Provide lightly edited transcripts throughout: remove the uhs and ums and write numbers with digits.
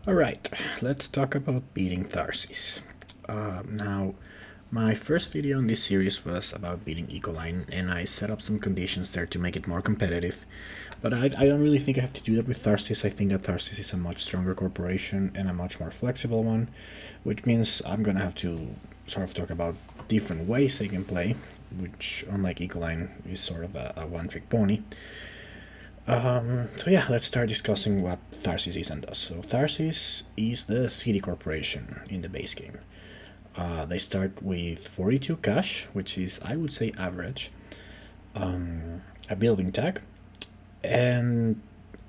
Alright, let's talk about beating Tharsis. Now, my first video in this series was about beating Ecoline, and I set up some conditions there to make it more competitive. But I don't really think I have to do that with Tharsis. I think that Tharsis is a much stronger corporation and a much more flexible one, which means I'm gonna have to sort of talk about different ways they can play, which, unlike Ecoline, is sort of a one-trick pony. So yeah, let's start discussing what Tharsis is and does. So Tharsis is the city corporation in the base game. They start with 42 cash, which is, I would say, average, a building tag, and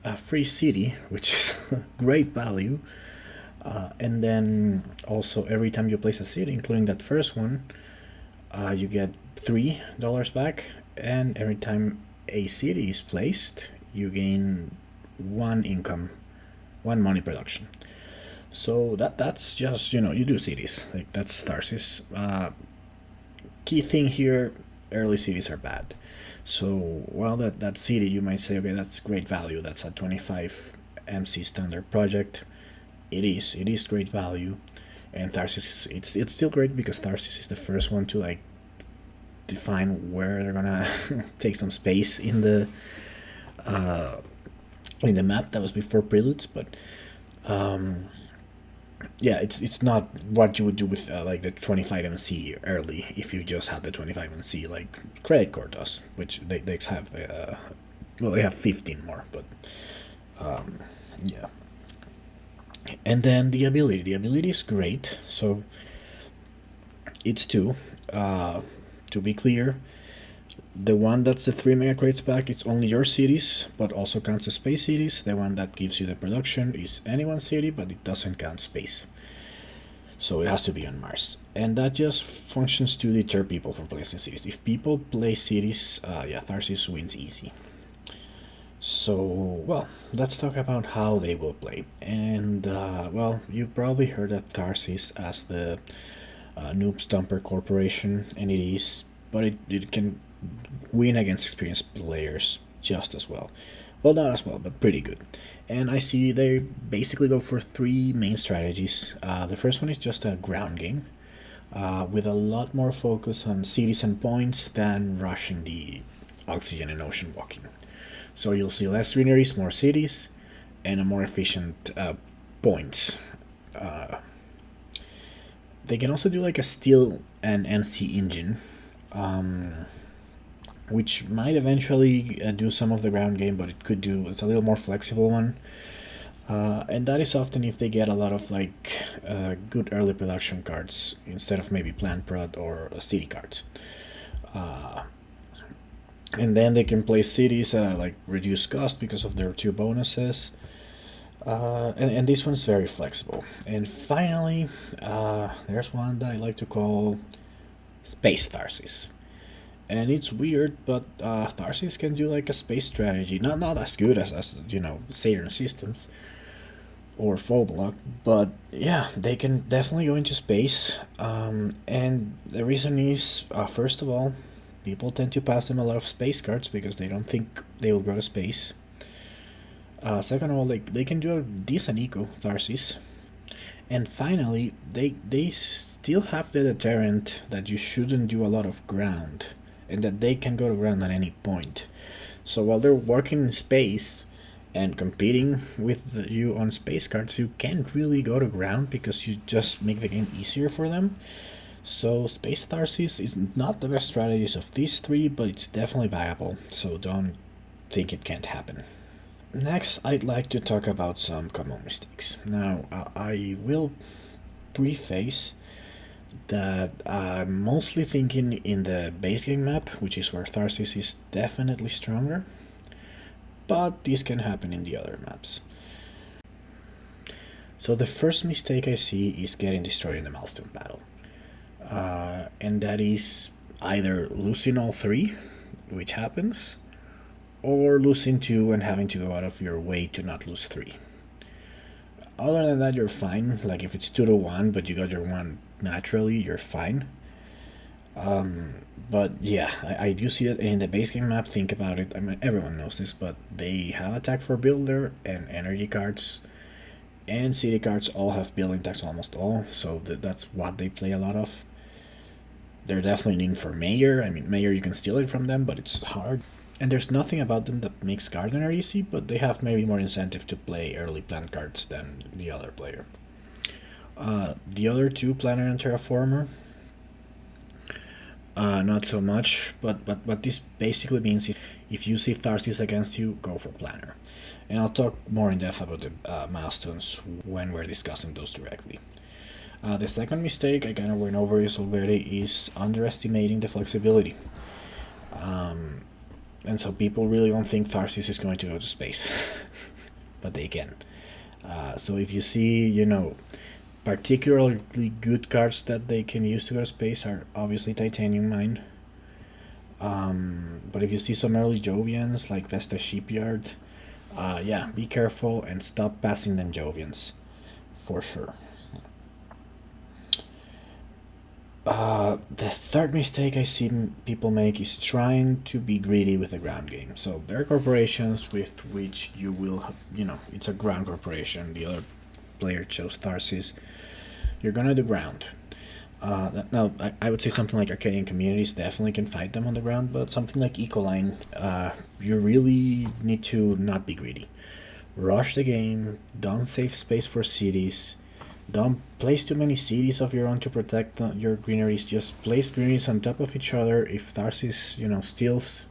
a free city, which is great value. And then also every time you place a city, including that first one, you get $3 back, and every time a city is placed, you gain one money production. So that's just, you do cities. Like, that's Tharsis. Key thing here, early cities are bad. So while that city, you might say, okay, that's great value. That's a 25 MC standard project. It is great value. And Tharsis, it's still great because Tharsis is the first one to, like, define where they're gonna take some space in the map. That was before Preludes, but yeah, it's not what you would do with like the 25 MC early if you just had the 25 MC like Credit Core does, which they have well, they have 15 more, but yeah. And then the ability is great. So it's two. To be clear, the one that's the 3 mega crates back, it's only your cities, but also counts as space cities. The one that gives you the production is anyone's city, but it doesn't count space. So it has to be on Mars. And that just functions to deter people from placing cities. If people play cities, yeah, Tharsis wins easy. So, well, let's talk about how they will play. And, well, you've probably heard of Tharsis as the Noob Stomper Corporation, and it is, but it can win against experienced players just as well. Well, not as well, but pretty good. And I see they basically go for 3 main strategies. The first one is just a ground game, with a lot more focus on cities and points than rushing the oxygen and ocean walking. So you'll see less greeneries, more cities, and a more efficient points. They can also do like a steel and MC engine, which might eventually do some of the ground game, but it's a little more flexible one. And that is often if they get a lot of like good early production cards instead of maybe plant prod or city cards. And then they can play cities at a like reduced cost because of their 2 bonuses. And this one's very flexible. And finally, there's one that I like to call Space Tharsis. And it's weird, but Tharsis can do like a space strategy. Not as good as Saturn systems or Phoblock, but yeah, they can definitely go into space. And the reason is, first of all, people tend to pass them a lot of space cards because they don't think they will go to space. Second of all, they can do a decent eco, Tharsis. And finally, they still have the deterrent that you shouldn't do a lot of ground, and that they can go to ground at any point. So while they're working in space and competing with you on space cards, you can't really go to ground because you just make the game easier for them. So Space Tharsis is not the best strategies of these 3, but it's definitely viable, so don't think it can't happen. Next, I'd like to talk about some common mistakes. Now, I will preface that I'm mostly thinking in the base game map, which is where Tharsis is definitely stronger, but this can happen in the other maps. So the first mistake I see is getting destroyed in the milestone battle. And that is either losing all 3, which happens, or losing 2 and having to go out of your way to not lose 3. Other than that, you're fine. Like if it's 2-1, but you got your 1 naturally, you're fine. But yeah, I do see that in the base game map. Think about it. I mean, everyone knows this, but they have attack for builder and energy cards, and city cards all have building tax, almost all, so that's what they play a lot of. They're definitely in for Mayor. I mean, Mayor, you can steal it from them, but it's hard. And there's nothing about them that makes Gardener easy, but they have maybe more incentive to play early plant cards than the other player. The other two, Planner and Terraformer, not so much, but what this basically means is if you see Tharsis against you, go for Planner. And I'll talk more in depth about the milestones when we're discussing those directly. The second mistake I kind of went over this already is underestimating the flexibility. And so people really don't think Tharsis is going to go to space, but they can. So if you see, particularly good cards that they can use to go to space are obviously Titanium Mine. But if you see some early Jovians like Vesta Shipyard, yeah, be careful and stop passing them Jovians, for sure. The third mistake I see people make is trying to be greedy with the ground game. So there are corporations with which you will have, it's a ground corporation. The other player chose Tharsis. You're gonna do ground. Now, I would say something like Arcadian Communities definitely can fight them on the ground, but something like Ecoline, you really need to not be greedy. Rush the game, don't save space for cities, don't place too many cities of your own to protect your greeneries. Just place greeneries on top of each other. If Tharsis, steals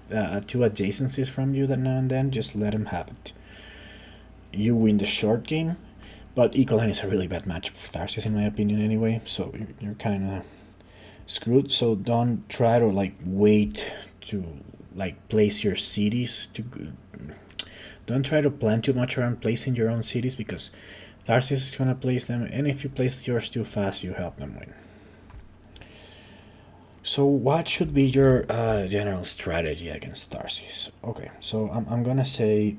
two adjacencies from you now and then, just let him have it. You win the short game, but Ecoline is a really bad match for Tharsis in my opinion anyway, so you're kind of screwed. So don't try to wait to place your cities to. Don't try to plan too much around placing your own cities because Tharsis is going to place them, and if you place yours too fast, you help them win. So what should be your general strategy against Tharsis? Okay, so I'm going to say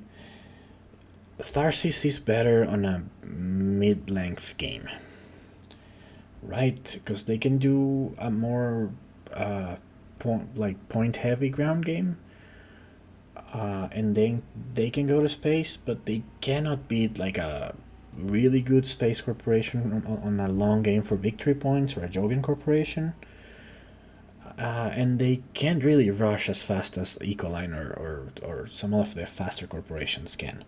Tharsis is better on a mid-length game, right? Because they can do a more point-heavy ground game, and then they can go to space, but they cannot beat a really good space corporation on a long game for victory points or a Jovian corporation. And they can't really rush as fast as Ecoline or some of the faster corporations can.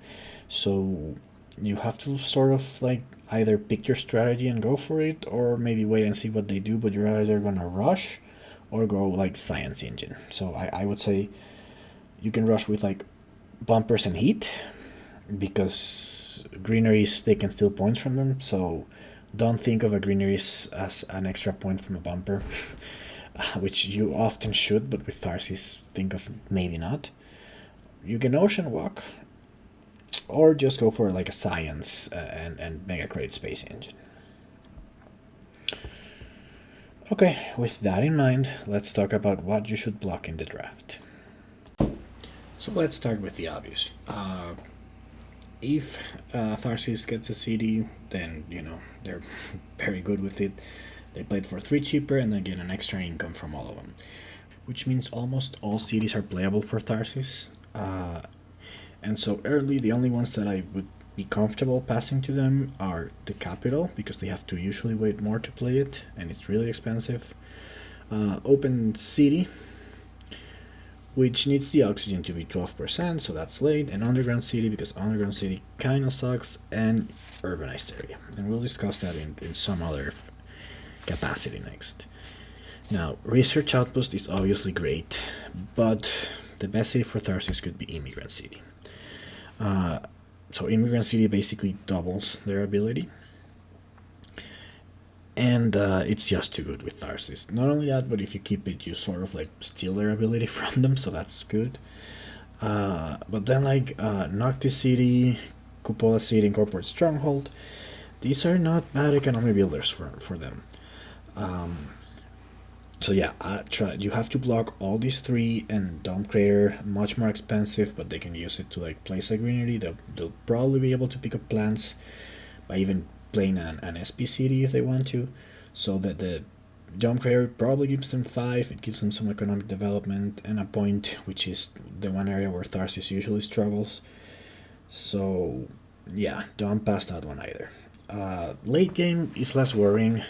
So you have to sort of either pick your strategy and go for it, or maybe wait and see what they do, but you're either gonna rush or go Science Engine. So I would say you can rush with bumpers and heat, because greeneries, they can steal points from them, so don't think of a greeneries as an extra point from a bumper, which you often should, but with Tharsis, think of maybe not. You can ocean walk, or just go for a science and mega create space engine. Okay, with that in mind, let's talk about what you should block in the draft. So let's start with the obvious. If Tharsis gets a CD, then they're very good with it. They play it for 3 cheaper and they get an extra income from all of them, which means almost all cities are playable for Tharsis. And so early, the only ones that I would be comfortable passing to them are the capital, because they have to usually wait more to play it and it's really expensive. Open city, which needs the oxygen to be 12%, so that's late, and underground city, because underground city kind of sucks, and urbanized area. And we'll discuss that in some other capacity next. Now, research outpost is obviously great, but the best city for Tharsis could be immigrant city. So immigrant city basically doubles their ability, and it's just too good with Tharsis. Not only that, but if you keep it, you sort of steal their ability from them, so that's good. But then Noctis City, Cupola City, Incorporate Stronghold, these are not bad economy builders for them. So yeah, you have to block all these 3, and Dome Crater, much more expensive, but they can use it to place a greenery. They'll probably be able to pick up plants by even playing an SPCD if they want to, so that the Dome Crater probably gives them 5, it gives them some economic development, and a point, which is the one area where Tharsis usually struggles. So yeah, don't pass that one either. Late game is less worrying.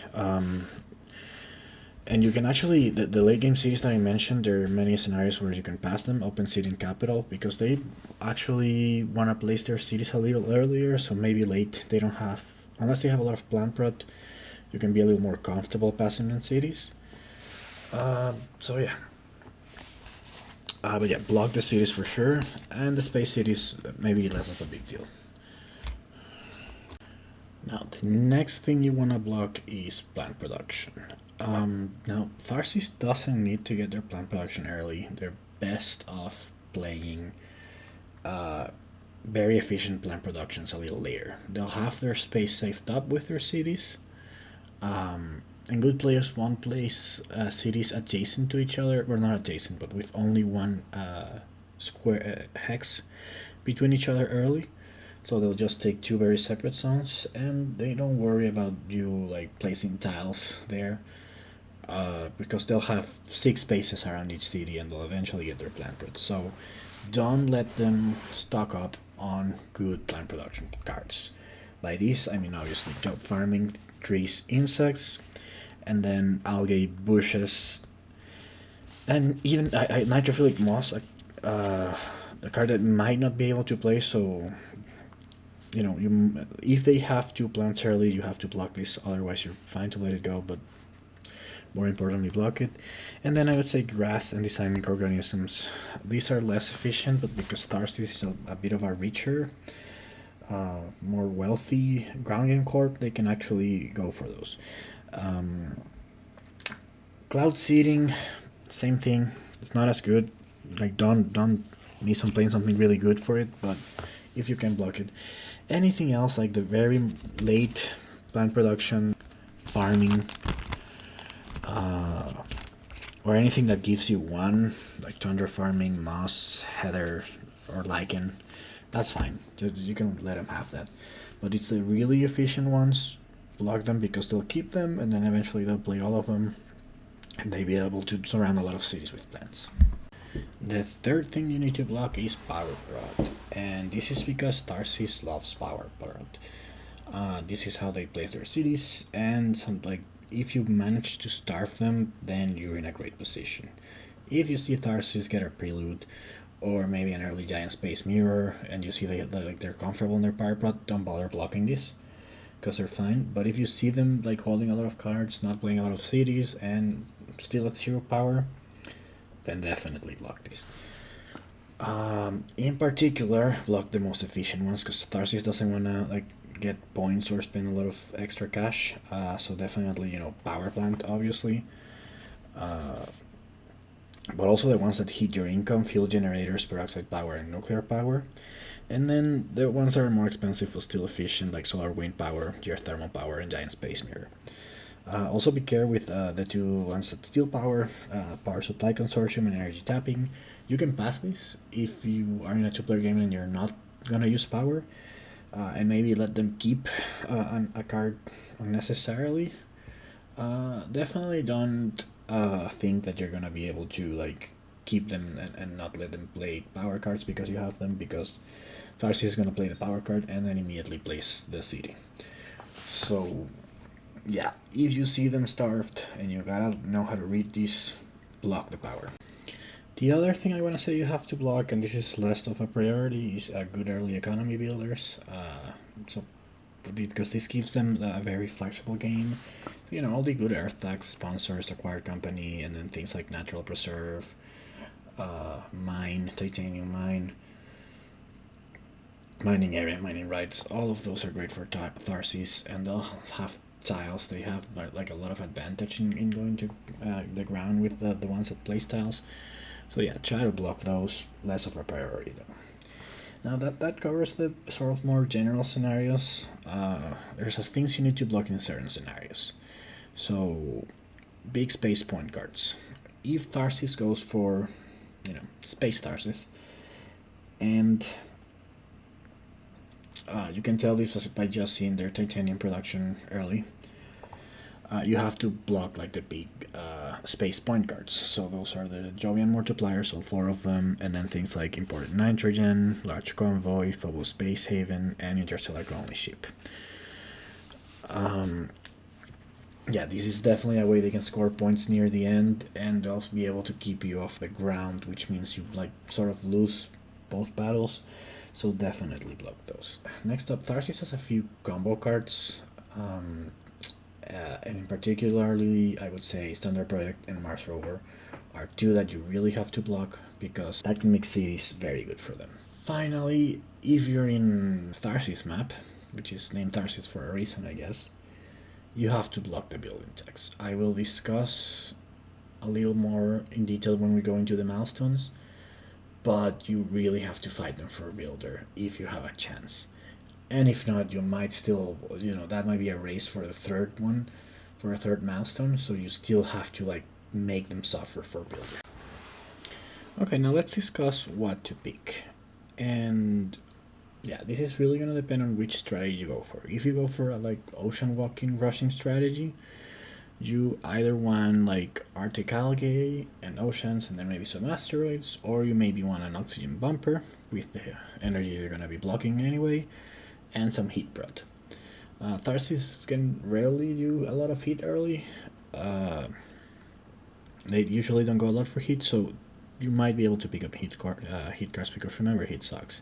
And you can actually, the late game cities that I mentioned, there are many scenarios where you can pass them, open city and capital, because they actually want to place their cities a little earlier, so maybe late they don't have, unless they have a lot of plant prod, you can be a little more comfortable passing in cities. So yeah. But yeah, block the cities for sure, and the space cities maybe less of a big deal. Now, the next thing you want to block is plant production. Now, Tharsis doesn't need to get their plant production early. They're best off playing very efficient plant productions a little later. They'll have their space saved up with their cities. And good players won't place cities adjacent to each other. Well, not adjacent, but with only one square hex between each other early. So they'll just take two very separate zones, and they don't worry about you like placing tiles there, because they'll have 6 spaces around each city, and they'll eventually get their plant prod. So don't let them stock up on good plant production cards. By these, I mean obviously job farming, trees, insects, and then algae, bushes, and even nitrophilic moss, a card that might not be able to play. So if they have 2 plants early, you have to block this. Otherwise, you're fine to let it go, but more importantly, block it. And then I would say grass and designing organisms. These are less efficient, but because Tharsis is a bit of a richer, more wealthy ground game corp, they can actually go for those. Cloud seeding, same thing. It's not as good. Like don't miss on playing something really good for it, but if you can block it. Anything else like the very late plant production, farming, or anything that gives you one, like tundra farming, moss, heather, or lichen, that's fine. You can let them have that. But it's the really efficient ones, block them because they'll keep them, and then eventually they'll play all of them, and they'll be able to surround a lot of cities with plants. The third thing you need to block is power prod, and this is because Tharsis loves power prod. This is how they place their cities, and if you manage to starve them, then you're in a great position. If you see Tharsis get a Prelude, or maybe an early giant space mirror, and you see they're comfortable in their power prod, don't bother blocking this, because they're fine. But if you see them like holding a lot of cards, not playing a lot of cities, and still at 0 power, then definitely block this. In particular, block the most efficient ones, because Tharsis doesn't want to get points or spend a lot of extra cash. So definitely, power plant, obviously. But also the ones that hit your income: fuel generators, peroxide power, and nuclear power. And then the ones that are more expensive but still efficient, like solar wind power, geothermal power, and giant space mirror. Also be careful with the 2 ones that steal power, power supply consortium and energy tapping. You can pass this if you are in a 2-player game and you're not gonna use power, and maybe let them keep a card unnecessarily. Definitely don't think that you're gonna be able to keep them and not let them play power cards because you have them, because Tharsis is gonna play the power card and then immediately place the city. So yeah, if you see them starved and you gotta know how to read these, block the power. The other thing I want to say you have to block, and this is less of a priority, is good early economy builders. Because this gives them a very flexible game. All the good earth tax sponsors, acquired company, and then things like natural preserve, mine, titanium mine, mining area, mining rights. All of those are great for Tharsis, and they'll have tiles. They have a lot of advantage in going to the ground with the ones that place tiles. So yeah, try to block those. Less of a priority though. Now that covers the sort of more general scenarios. There's things you need to block in certain scenarios. So big space point cards. If Tharsis goes for, space Tharsis, and you can tell this was by just seeing their titanium production early. you have to block like the big space point cards. So those are the Jovian multipliers, all 4 of them, and then things like imported nitrogen, large convoy, Phobos space haven, and interstellar colony ship. Yeah, this is definitely a way they can score points near the end and also be able to keep you off the ground, which means you like sort of lose both battles. So definitely block those. Next up, Tharsis has a few combo cards. And in particularly, I would say Standard Project and Mars Rover are 2 that you really have to block because that can make cities very good for them. Finally, if you're in Tharsis map, which is named Tharsis for a reason, I guess, you have to block the building text. I will discuss a little more in detail when we go into the milestones, but you really have to fight them for a builder if you have a chance. And if not, you might still, that might be a race for the third one, for a third milestone, so you still have to like make them suffer for builder. Okay, now let's discuss what to pick. And yeah, this is really gonna depend on which strategy you go for. If you go for a like ocean walking rushing strategy, you either want like Arctic algae and oceans and then maybe some asteroids, or you maybe want an oxygen bumper with the energy you're gonna be blocking anyway, and some heat prod. Tharsis can rarely do a lot of heat early. They usually don't go a lot for heat, so you might be able to pick up heat cards because remember, heat sucks.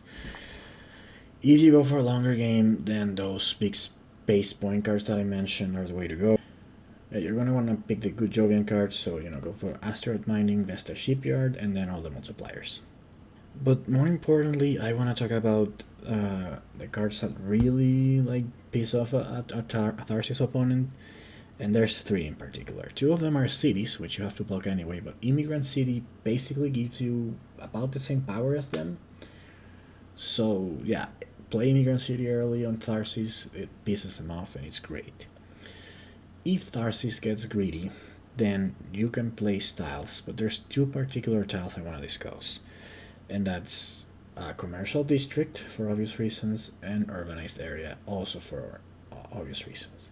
If you go for a longer game, then those big space point cards that I mentioned are the way to go. You're going to want to pick the good Jovian cards, so go for Asteroid Mining, Vesta Shipyard, and then all the multipliers. But more importantly, I want to talk about the cards that really like piss off a Tharsis opponent, and there's 3 in particular. 2 of them are cities, which you have to block anyway, but Immigrant City basically gives you about the same power as them. So yeah, play Immigrant City early on Tharsis, it pisses them off and it's great. If Tharsis gets greedy, then you can play styles, but there's 2 particular tiles I want to discuss. And that's commercial district for obvious reasons and urbanized area also for obvious reasons.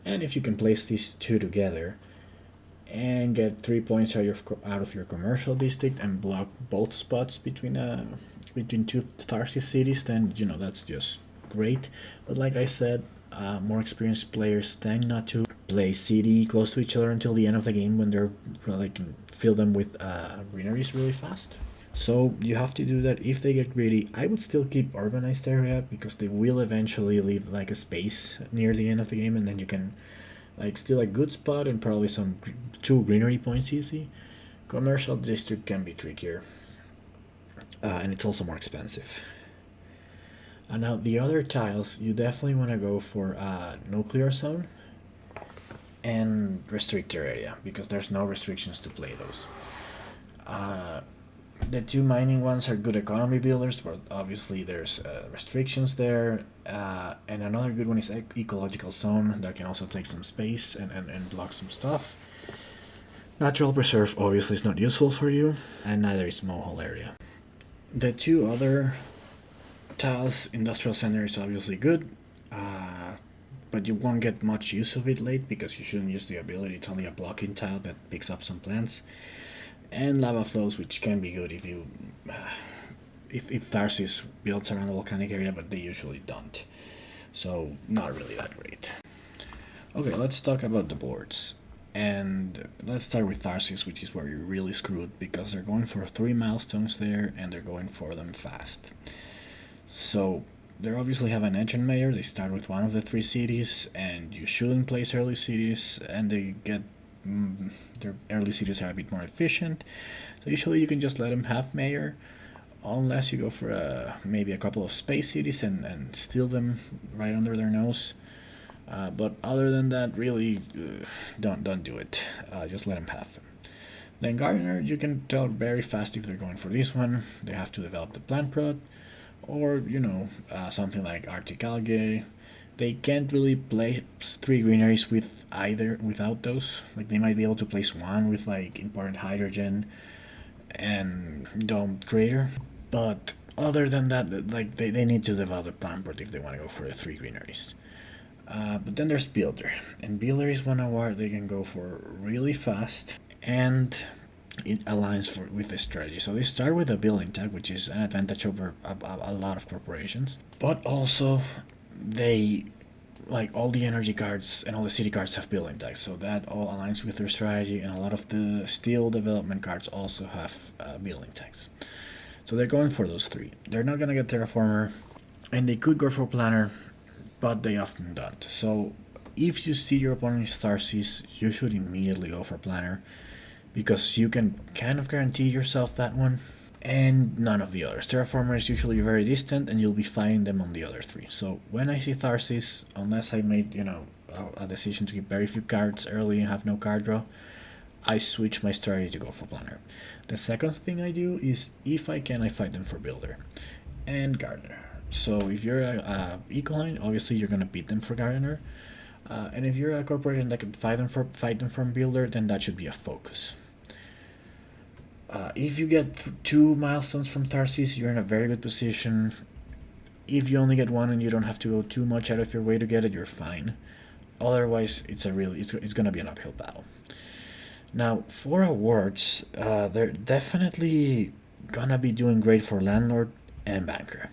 And if you can place these 2 together and get 3 points out of your commercial district and block both spots between 2 Tharsis cities, then that's just great. But like I said, more experienced players tend not to play city close to each other until the end of the game when they're like fill them with greeneries really fast. So you have to do that. If they get greedy, I would still keep urbanized area because they will eventually leave like a space near the end of the game, and then you can like still a good spot and probably some 2 greenery points easy. Commercial district can be trickier, and it's also more expensive. Now the other tiles, you definitely want to go for nuclear zone and restrictor area because there's no restrictions to play those. The 2 mining ones are good economy builders, but obviously there's restrictions there. And another good one is ecological zone that can also take some space and block some stuff. Natural preserve obviously is not useful for you, and neither is mohole area. The 2 other tiles, industrial center is obviously good, but you won't get much use of it late because you shouldn't use the ability. It's only a blocking tile that picks up some plants. And lava flows, which can be good if you if Tharsis builds around the volcanic area, but they usually don't, so not really that great. Okay, let's talk about the boards, and let's start with Tharsis, which is where you're really screwed because they're going for 3 milestones there and they're going for them fast. So they obviously have an engine mayor. They start with one of the 3 cities, and you shouldn't place early cities, and they get their early cities are a bit more efficient, so usually you can just let them have mayor, unless you go for maybe a couple of space cities and steal them right under their nose. But other than that, really, don't do it. Just let them have them. Then Gardener, you can tell very fast if they're going for this one. They have to develop the plant prod, or something like Arctic algae. They can't really place 3 greeneries without those. Like they might be able to place 1 with like imported hydrogen and domed crater, but other than that, like they need to develop a plant prod if they want to go for the 3 greeneries. But then there's Builder, and Builder is one award they can go for really fast, and it aligns with the strategy. So they start with a building tag, which is an advantage over a lot of corporations, but also they like all the energy cards and all the city cards have building tags, so that all aligns with their strategy. And a lot of the steel development cards also have building tags. So they're going for those three. They're not gonna get Terraformer, and they could go for Planner, but they often don't. So if you see your opponent is Tharsis, you should immediately go for Planner, because you can kind of guarantee yourself that one, and none of the others. Terraformer is usually very distant, and you'll be fighting them on the other three. So when I see Tharsis, unless I made a decision to keep very few cards early and have no card draw, I switch my strategy to go for Planner. The second thing I do is, if I can, I fight them for Builder and Gardener. So if you're a Ecoline, obviously you're gonna beat them for Gardener, and if you're a corporation that can fight them from Builder, then that should be a focus. If you get 2 milestones from Tharsis, you're in a very good position. If you only get one and you don't have to go too much out of your way to get it, you're fine. Otherwise, it's gonna be an uphill battle. Now, for awards, they're definitely gonna be doing great for Landlord and Banker.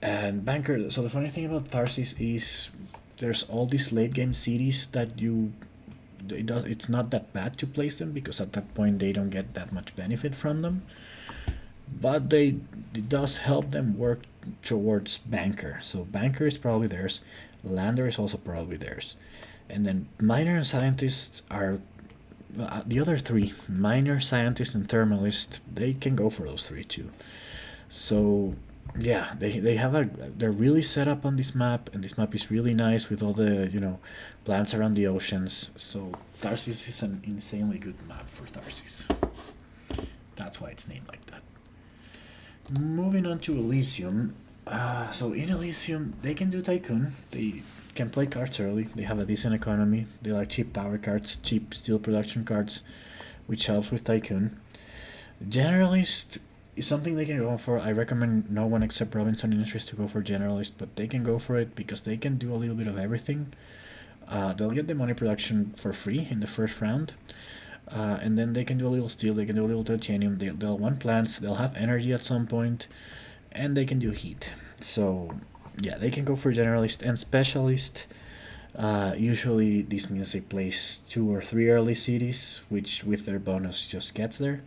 And Banker, so the funny thing about Tharsis is there's all these late game cities that it's not that bad to place them, because at that point they don't get that much benefit from them. But it does help them work towards Banker. So Banker is probably theirs. Lander is also probably theirs. And then Miner and Scientist are the other three. Miner, Scientist, and Thermalist, they can go for those three too. So yeah, they're really set up on this map, and this map is really nice with all the plants around the oceans. So Tharsis is an insanely good map for Tharsis. That's why it's named like that. Moving on to Elysium. So in Elysium, they can do Tycoon. They can play cards early. They have a decent economy. They like cheap power cards, cheap steel production cards, which helps with Tycoon. Generalist is something they can go for. I recommend no one except Robinson Industries to go for Generalist, but they can go for it because they can do a little bit of everything. They'll get the money production for free in the first round, and then they can do a little steel, they can do a little titanium, they'll want plants, they'll have energy at some point, and they can do heat. So yeah, they can go for Generalist and Specialist. Usually this means they place 2 or 3 early cities, which with their bonus just gets there.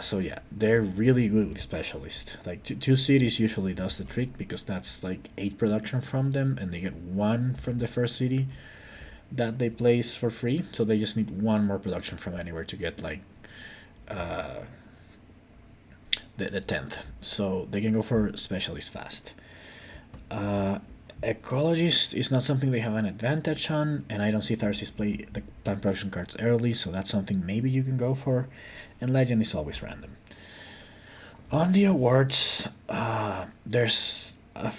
So yeah, they're really good with Specialist. Like two cities usually does the trick, because that's like 8 production from them, and they get 1 from the first city that they place for free. So they just need 1 more production from anywhere to get like the 10th. So they can go for Specialist fast. Ecologist is not something they have an advantage on, and I don't see Tharsis play the plant production cards early, so that's something maybe you can go for. And Legend is always random. On the awards, there's a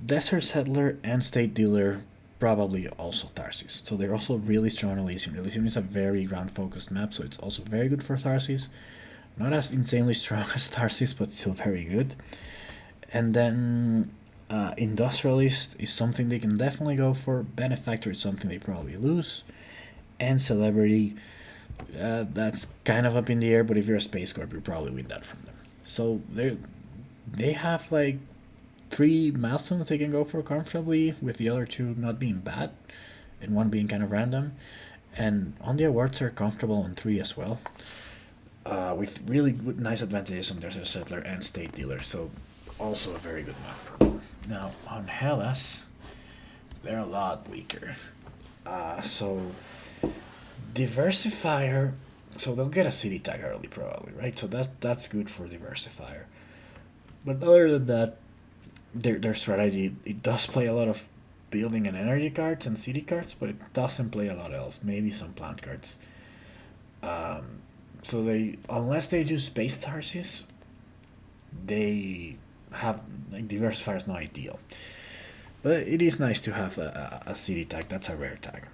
Desert Settler and State Dealer, probably also Tharsis. So they're also really strong on Elysium. Elysium is a very ground-focused map, so it's also very good for Tharsis. Not as insanely strong as Tharsis, but still very good. And then Industrialist is something they can definitely go for. Benefactor is something they probably lose. And Celebrity, that's kind of up in the air, but if you're a Space Corp, you probably win that from them. So they have like 3 milestones they can go for comfortably, with the other 2 not being bad and 1 being kind of random. And on the awards, they're comfortable on 3 as well, with really good, nice advantages on Desert Settler and State Dealer. So also a very good map for them. Now on Hellas, they're a lot weaker. So Diversifier, so they'll get a city tag early probably, right? So that's good for Diversifier. But other than that, their strategy, it does play a lot of building and energy cards and city cards, but it doesn't play a lot else. Maybe some plant cards. So unless they do Space Tharsis, they have like Diversifier is not ideal. But it is nice to have a city tag. That's a rare tag.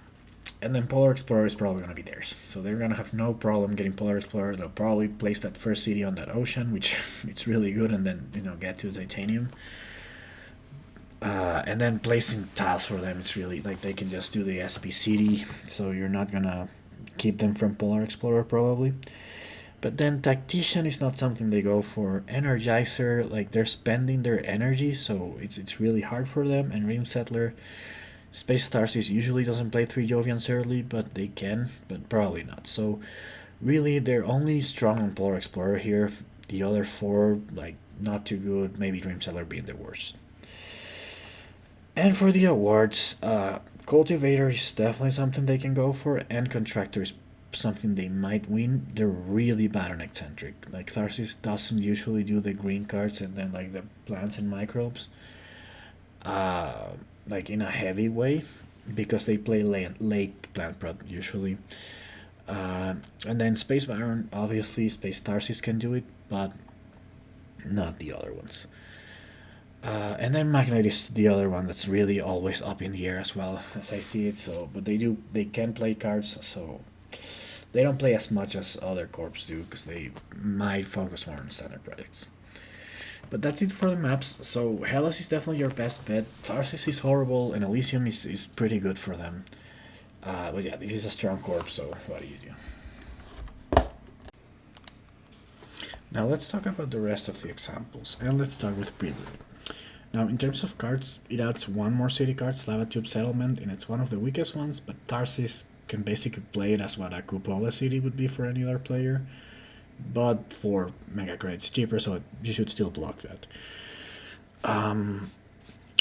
And then Polar Explorer is probably going to be theirs. So they're going to have no problem getting Polar Explorer. They'll probably place that first city on that ocean, which it's really good, and then get to Titanium. And then placing tiles for them, it's really like they can just do the SP city, so you're not gonna keep them from Polar Explorer probably. But then Tactician is not something they go for. Energizer, like they're spending their energy, so it's really hard for them. And Rim Settler, Space Tharsis usually doesn't play 3 Jovians early, but they can, but probably not. So really, they're only strong on Polar Explorer here. The other 4, like, not too good, maybe Dream Settler being the worst. And for the awards, Cultivator is definitely something they can go for, and Contractor is something they might win. They're really bad on Eccentric. Like, Tharsis doesn't usually do the green cards and then, like, the plants and microbes, like, in a heavy way, because they play late plant prod usually. And then Space Baron, obviously, Space Tharsis can do it, but not the other ones. And then Magnet is the other one that's really always up in the air as well, as I see it. So, but they can play cards, so they don't play as much as other corps do because they might focus more on standard projects. But that's it for the maps. So Hellas is definitely your best bet. Tharsis is horrible, and Elysium is pretty good for them. But yeah, this is a strong corps, so what do you do? Now let's talk about the rest of the examples, and let's start with Prelude. Now, in terms of cards, it adds 1 more city card, Slava Tube Settlement, and it's one of the weakest ones, but Tharsis can basically play it as what a Cupola city would be for any other player, but for Mega Credits cheaper, so you should still block that.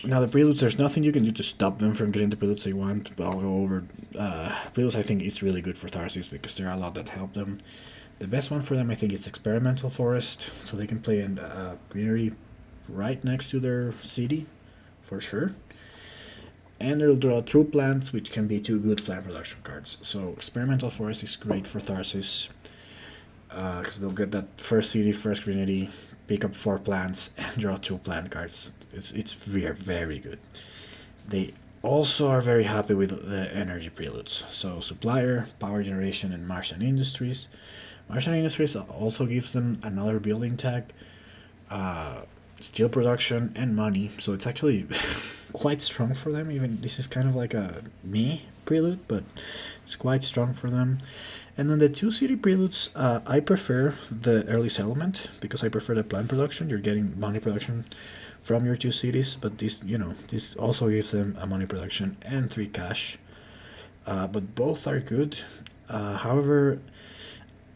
Now, the Preludes, there's nothing you can do to stop them from getting the Preludes they want, but I'll go over. Preludes, I think, is really good for Tharsis because there are a lot that help them. The best one for them, I think, is Experimental Forest, so they can play in greenery right next to their city, for sure. And they'll draw True Plants, which can be 2 good plant production cards. So Experimental Forest is great for Tharsis, because they'll get that first city, first greenery, pick up 4 plants, and draw 2 plant cards. It's very, very good. They also are very happy with the energy preludes. So Supplier, Power Generation, and Martian Industries. Martian Industries also gives them another building tag, steel production, and money. So it's actually quite strong for them. Even this is kind of like a meh prelude, but it's quite strong for them. And then the 2 city preludes, I prefer the early settlement because I prefer the plant production. You're getting money production from your 2 cities, but this also gives them a money production and 3 cash. But both are good. However,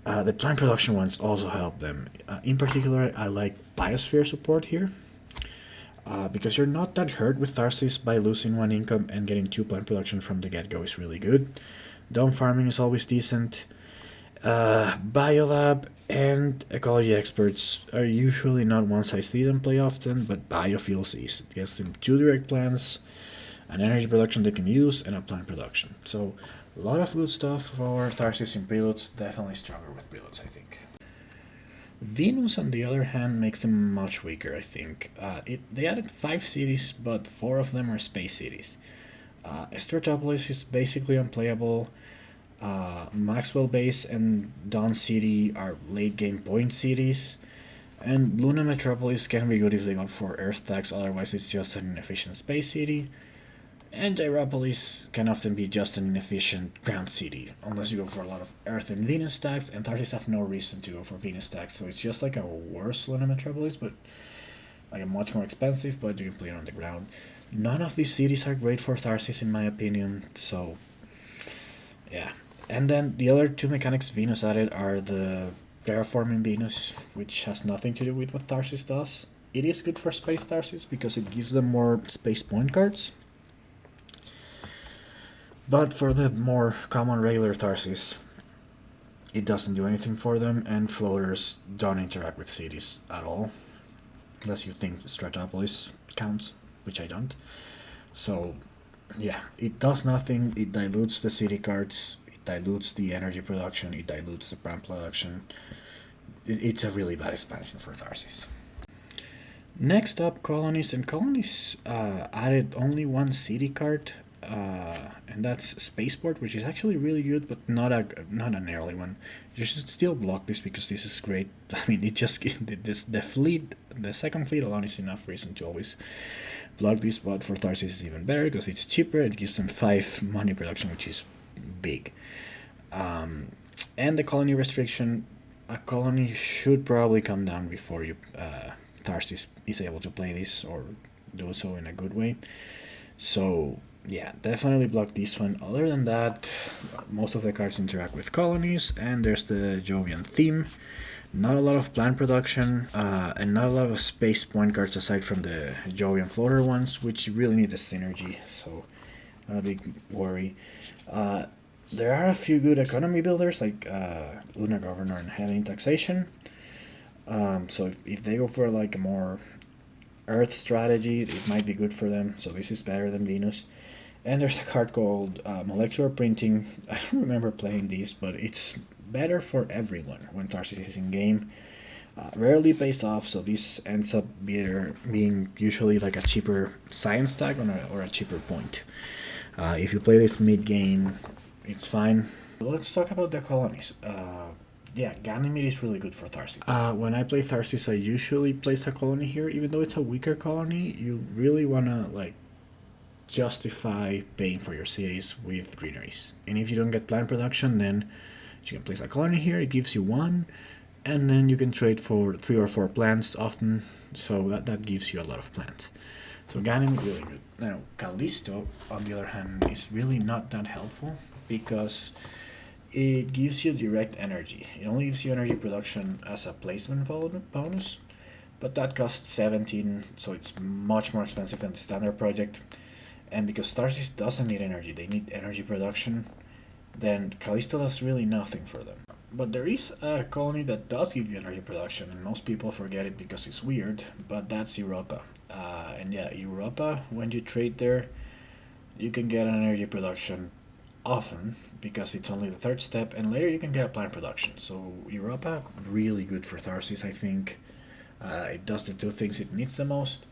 the plant production ones also help them. In particular, I like Biosphere support here. Because you're not that hurt with Tharsis by losing 1 income, and getting 2 plant production from the get-go is really good. Dome farming is always decent. Biolab and ecology experts are usually not ones I see them play often, but biofuels is. It gets them 2 direct plants, an energy production they can use, and a plant production. So a lot of good stuff for Tharsis in Preludes, definitely stronger with Preludes, I think. Venus, on the other hand, makes them much weaker, I think. They added 5 cities, but 4 of them are space cities. Stratopolis is basically unplayable. Maxwell Base and Dawn City are late game point cities. And Luna Metropolis can be good if they go for Earth tags, otherwise it's just an inefficient space city. And Gyropolis can often be just an inefficient ground city, unless you go for a lot of Earth and Venus stacks, and Tharsis have no reason to go for Venus stacks, so it's just like a worse Luna Metropolis, but like a much more expensive, but you can play it on the ground. None of these cities are great for Tharsis, in my opinion, so yeah. And then the other 2 mechanics Venus added are the Terraforming Venus, which has nothing to do with what Tharsis does. It is good for Space Tharsis because it gives them more space point cards. But for the more common regular Tharsis, it doesn't do anything for them, and floaters don't interact with cities at all. Unless you think Stratopolis counts, which I don't. So, yeah, it does nothing. It dilutes the city cards, it dilutes the energy production, it dilutes the plant production. It's a really bad expansion for Tharsis. Next up, Colonies. And Colonies added only 1 city card, and that's Spaceport, which is actually really good, but not an early one. You should still block this because this is great. I mean, it just the second fleet alone is enough reason to always block this, but for Tharsis is even better because it's cheaper. It gives them 5 money production, which is big. And the colony restriction, a colony should probably come down before you Tharsis is able to play this or do so in a good way. So yeah, definitely block this one. Other than that, most of the cards interact with colonies, and there's the Jovian theme. Not a lot of plant production, and not a lot of space point cards aside from the Jovian floater ones, which really need the synergy, so not a big worry. There are a few good economy builders like Luna Governor and Heavenly Taxation. So if they go for like a more Earth strategy, it might be good for them. So this is better than Venus. And there's a card called Molecular Printing. I don't remember playing this, but it's better for everyone when Tharsis is in game. Rarely pays off, so this ends up being usually like a cheaper science tag or a cheaper point. If you play this mid-game, it's fine. Let's talk about the colonies. Yeah, Ganymede is really good for Tharsis. When I play Tharsis, I usually place a colony here. Even though it's a weaker colony, you really want to like justify paying for your cities with greeneries. And if you don't get plant production, then you can place a colony here. It gives you 1, and then you can trade for 3 or 4 plants often. So that gives you a lot of plants. So Ganymede really good. Now Callisto, on the other hand, is really not that helpful because it gives you direct energy. It only gives you energy production as a placement bonus, but that costs 17, so it's much more expensive than the standard project. And because Tharsis doesn't need energy, they need energy production, then Callisto does really nothing for them. But there is a colony that does give you energy production, and most people forget it because it's weird, but that's Europa. And yeah, Europa, when you trade there, you can get an energy production often because it's only the 3rd step, and later you can get a plant production. So Europa, really good for Tharsis, I think. It does the 2 things it needs the most.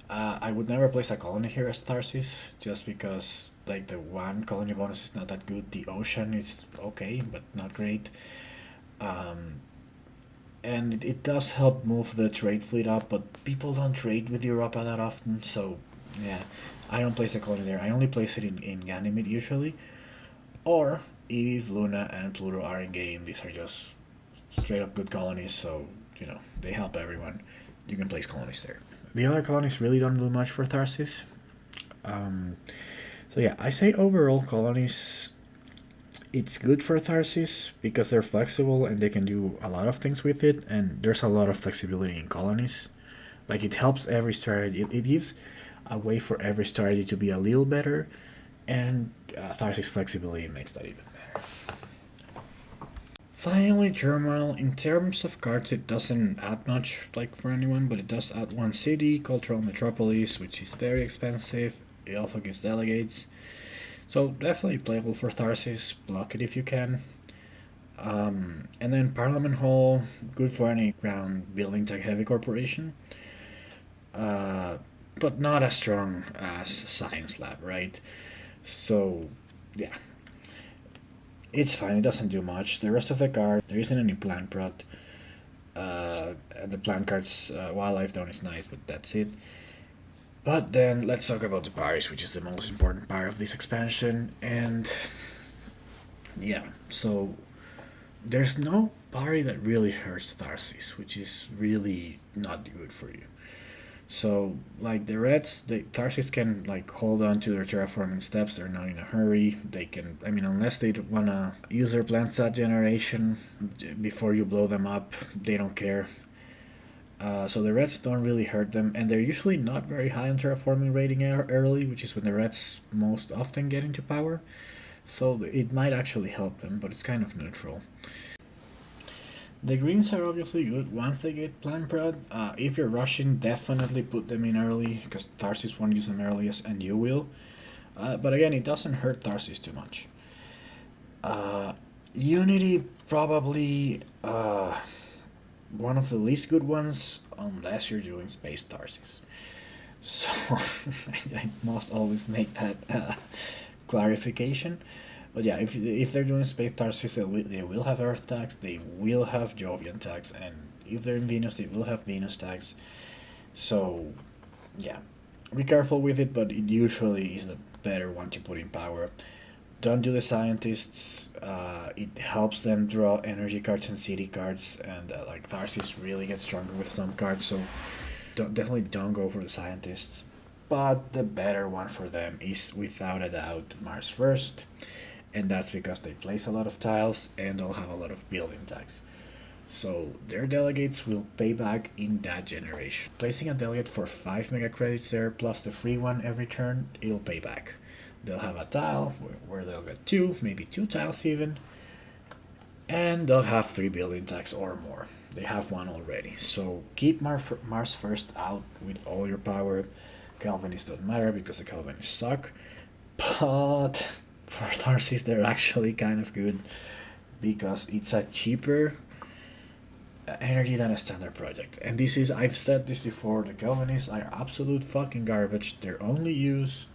I would never place a colony here as Tharsis, just because like the 1 colony bonus is not that good. The ocean is okay, but not great. And it does help move the trade fleet up, but people don't trade with Europa that often, so yeah, I don't place a colony there. I only place it in Ganymede usually, or if Luna and Pluto are in game, these are just straight up good colonies, so they help everyone. You can place colonies there. The other colonies really don't do much for Tharsis. So yeah, I say overall colonies, it's good for Tharsis because they're flexible and they can do a lot of things with it, and there's a lot of flexibility in colonies. Like it helps every strategy. It gives a way for every strategy to be a little better, and Tharsis flexibility makes that even better. Finally, Turmoil. In terms of cards, it doesn't add much like for anyone, but it does add 1 city, Cultural Metropolis, which is very expensive. It also gives delegates. So definitely playable for Tharsis. Block it if you can. And then Parliament Hall, good for any ground building tech heavy corporation. But not as strong as Science Lab, right? So yeah, it's fine. It doesn't do much. The rest of the card, there isn't any plant prod. And the plant cards, Wildlife Down is nice, but that's it. But then let's talk about the parties, which is the most important part of this expansion. And yeah, so there's no party that really hurts Tharsis, which is really not good for you. So like the Reds, the Tharsis can like hold on to their terraforming steps. They're not in a hurry. They can, unless they wanna use their plant stat generation before you blow them up, they don't care. So the Reds don't really hurt them, and they're usually not very high on terraforming rating early, which is when the Reds most often get into power. So it might actually help them, but it's kind of neutral. The greens are obviously good once they get plant prod. If you're rushing, definitely put them in early, because Tharsis won't use them earliest, and you will. But again, it doesn't hurt Tharsis too much. Unity, probably one of the least good ones, unless you're doing Space Tharsis. So I must always make that clarification. But yeah, if they're doing Space Tharsis, they will have Earth tags, they will have Jovian tags, and if they're in Venus, they will have Venus tags. So yeah, Be careful with it, but it usually is the better one to put in power. Don't do the scientists. It helps them draw energy cards and city cards, and like Tharsis really gets stronger with some cards, so definitely don't go for the scientists. But the better one for them is without a doubt Mars first, and that's because they place a lot of tiles and they'll have a lot of building tags. So their delegates will pay back in that generation. Placing a delegate for 5 mega credits there plus the free one every turn, it'll pay back. They'll have a tile where they'll get 2, maybe 2 tiles even, and they'll have 3 building tags or more. They have 1 already. So keep Mars first out with all your power. Calvinists don't matter because the Calvinists suck, but for Tharsis they're actually kind of good because it's a cheaper energy than a standard project. And this is, I've said this before, the Calvinists are absolute fucking garbage. Their only use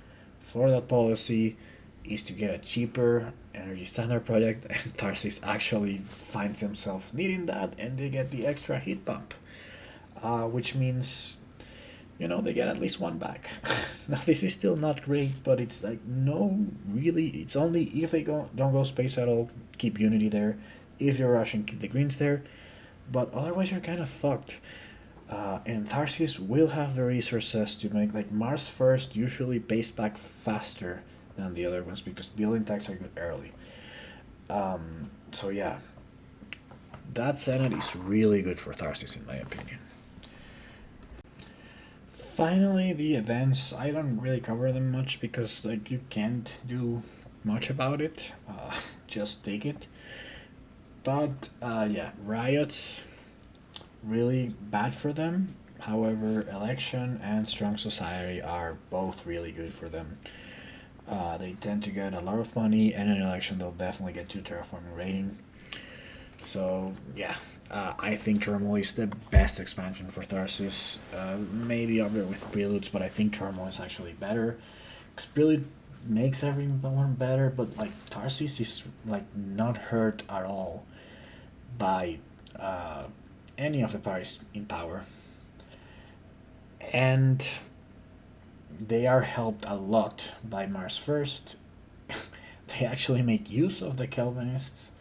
for that policy is to get a cheaper energy standard project, and Tharsis actually finds himself needing that, and they get the extra heat pump, which means, you know, they get at least 1 back. Now this is still not great, but it's like, no, really, it's only if they don't go space at all, keep unity there. If you're rushing, keep the greens there, but otherwise you're kind of fucked. And Tharsis will have the resources to make, like, Mars first usually pays back faster than the other ones because building tags are good early. So yeah, that Senate is really good for Tharsis in my opinion. Finally, the events, I don't really cover them much because like you can't do much about it. Just take it. But yeah, riots, really bad for them. However, election and strong society are both really good for them. They tend to get a lot of money, and in an election they'll definitely get 2 terraforming rating. So yeah, I think Turmoil is the best expansion for Tharsis. Maybe up there with Preludes, but I think Turmoil is actually better. Because Prelude makes everyone better, but like Tharsis is like not hurt at all by any of the parties in power. And they are helped a lot by Mars First. They actually make use of the Calvinists,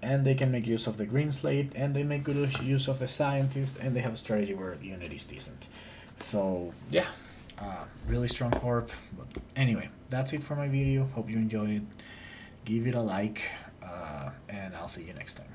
and they can make use of the Green Slate, and they make good use of the Scientists, and they have a strategy where unity is decent. So yeah, really strong corp. But anyway, that's it for my video. Hope you enjoyed it. Give it a like, and I'll see you next time.